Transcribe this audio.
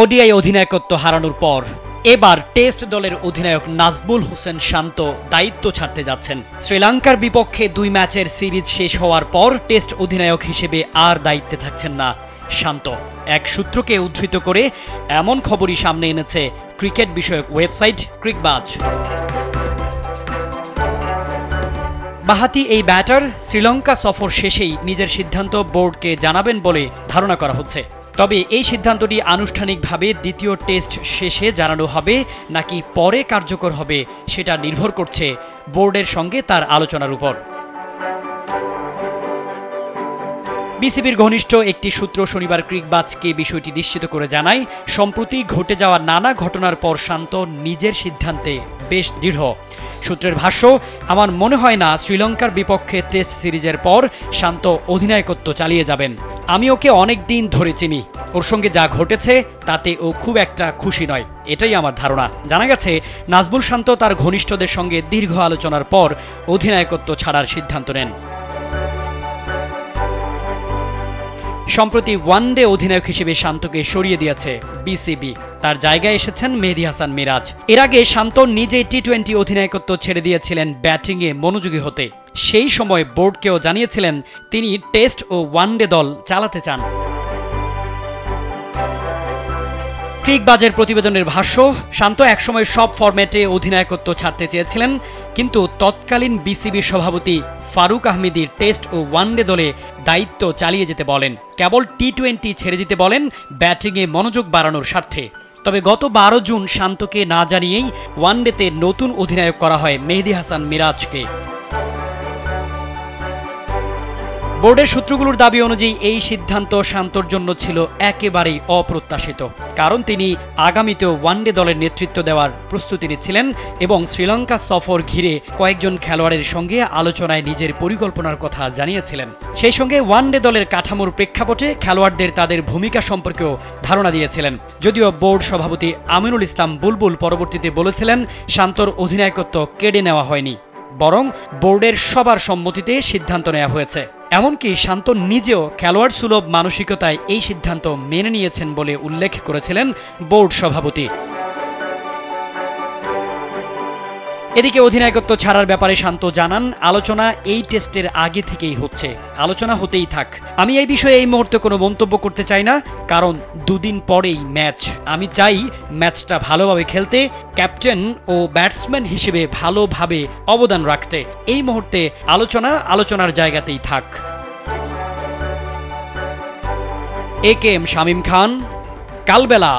ODI অধিনায়কত্ব হারানোর পর এবার টেস্ট দলের অধিনায়ক নাজমুল হোসেন শান্ত দায়িত্ব ছাড়তে যাচ্ছেন। শ্রীলঙ্কার বিপক্ষে 2 ম্যাচের সিরিজ শেষ হওয়ার পর টেস্ট অধিনায়ক হিসেবে আর দায়িত্বে থাকছেন না শান্ত। এক সূত্রকে উদ্ধৃত করে এমন খবরই সামনে এনেছে ক্রিকেট বিষয়ক ওয়েবসাইট ক্রিকবাজ। বাহাতি এই ব্যাটার শ্রীলঙ্কা সফর শেষেই নিজের সিদ্ধান্ত বোর্ডকে জানাবেন বলে ধারণা করা হচ্ছে। তবে এই সিদ্ধান্তটি আনুষ্ঠানিকভাবে দ্বিতীয় টেস্ট শেষে জানানো হবে নাকি পরে কার্যকর হবে সেটা নির্ভর করছে বোর্ডের সঙ্গে তার আলোচনার উপর। বিসিবির ঘনিষ্ঠ একটি সূত্র শনিবার ক্রিকবাজকে বিষয়টি নিশ্চিত করে জানায়, সম্প্রতি ঘটে যাওয়া নানা ঘটনার পর শান্ত নিজের সিদ্ধান্তে বেশ দৃঢ়। সূত্রের ভাষ্য, আমার মনে হয় না শ্রীলঙ্কার বিপক্ষে টেস্ট সিরিজের পর শান্ত অধিনায়কত্ব চালিয়ে যাবেন। আমি ওকে অনেক দিন ধরে চিনি, ওর সঙ্গে যা ঘটেছে তাতে ও খুব একটা খুশি নয়, এটাই আমার ধারণা। জানা গেছে নাজমুল শান্ত তার ঘনিষ্ঠদের সঙ্গে দীর্ঘ আলোচনার পর অধিনায়কত্ব ছাড়ার সিদ্ধান্ত নেন। সম্প্রতি ওয়ানডে অধিনায়ক হিসেবে শান্তকে সরিয়ে দিয়েছে বিসিবি, তার জায়গায় এসেছেন মেহেদী হাসান মিরাজ। এর আগে শান্ত নিজেই টি-20 অধিনায়কত্ব ছেড়ে দিয়েছিলেন ব্যাটিংয়ে মনোযোগী হতে। সেই সময় বোর্ডকেও জানিয়েছিলেন তিনি টেস্ট ও ওয়ানডে দল চালাতে চান। ক্রিকবাজের প্রতিবেদনের ভাষ্য, শান্ত একসময় সব ফরম্যাটে অধিনায়কত্ব ছাড়তে চেয়েছিলেন, কিন্তু তৎকালীন বিসিবি সভাপতি ফারুক আহমেদির টেস্ট ও ওয়ানডে দলে দায়িত্ব চালিয়ে যেতে বলেন, কেবল টি-20 ছেড়ে দিতে বলেন ব্যাটিংয়ে মনোযোগ বাড়ানোর স্বার্থে। তবে গত 12 জুন শান্তকে না জানিয়েই ওয়ানডেতে নতুন অধিনায়ক করা হয় মেহেদী হাসান মিরাজকে। বোর্ডের সূত্রগুলোর দাবি অনুযায়ী এই সিদ্ধান্ত শান্তর জন্য ছিল একেবারেই অপ্রত্যাশিত, কারণ তিনি আগামীতেও ওয়ানডে দলের নেতৃত্ব দেওয়ার প্রস্তুতি নিচ্ছিলেন এবং শ্রীলঙ্কা সফর ঘিরে কয়েকজন খেলোয়াড়ের সঙ্গে আলোচনায় নিজের পরিকল্পনার কথা জানিয়েছিলেন। সেই সঙ্গে ওয়ানডে দলের কাঠামোর প্রেক্ষাপটে খেলোয়াড়দের তাদের ভূমিকা সম্পর্কেও ধারণা দিয়েছিলেন। যদিও বোর্ড সভাপতি আমিনুল ইসলাম বুলবুল পরবর্তীতে বলেছিলেন শান্তর অধিনায়কত্ব কেড়ে নেওয়া হয়নি, বরং বোর্ডের সবার সম্মতিতে সিদ্ধান্ত নেওয়া হয়েছে। এমনকি শান্ত নিজেও খেলোয়াড় সুলভ মানসিকতায় এই সিদ্ধান্ত মেনে নিয়েছেন বলে উল্লেখ করেছিলেন বোর্ড সভাপতি। এদিকে অধিনায়কত্ব ছাড়ার ব্যাপারে শান্ত জানান, আলোচনা এই টেস্টের আগে থেকেই হচ্ছে, আলোচনা হতেই থাক। আমি এই বিষয়ে এই মুহূর্তে কোনো মন্তব্য করতে চাই না, কারণ 2 দিন পরেই ম্যাচ। আমি চাই ম্যাচটা ভালোভাবে খেলতে, ক্যাপ্টেন ও ব্যাটসম্যান হিসেবে ভালোভাবে অবদান রাখতে। এই মুহূর্তে আলোচনার জায়গাতেই থাক। এ কে এম শামীম খান, কালবেলা।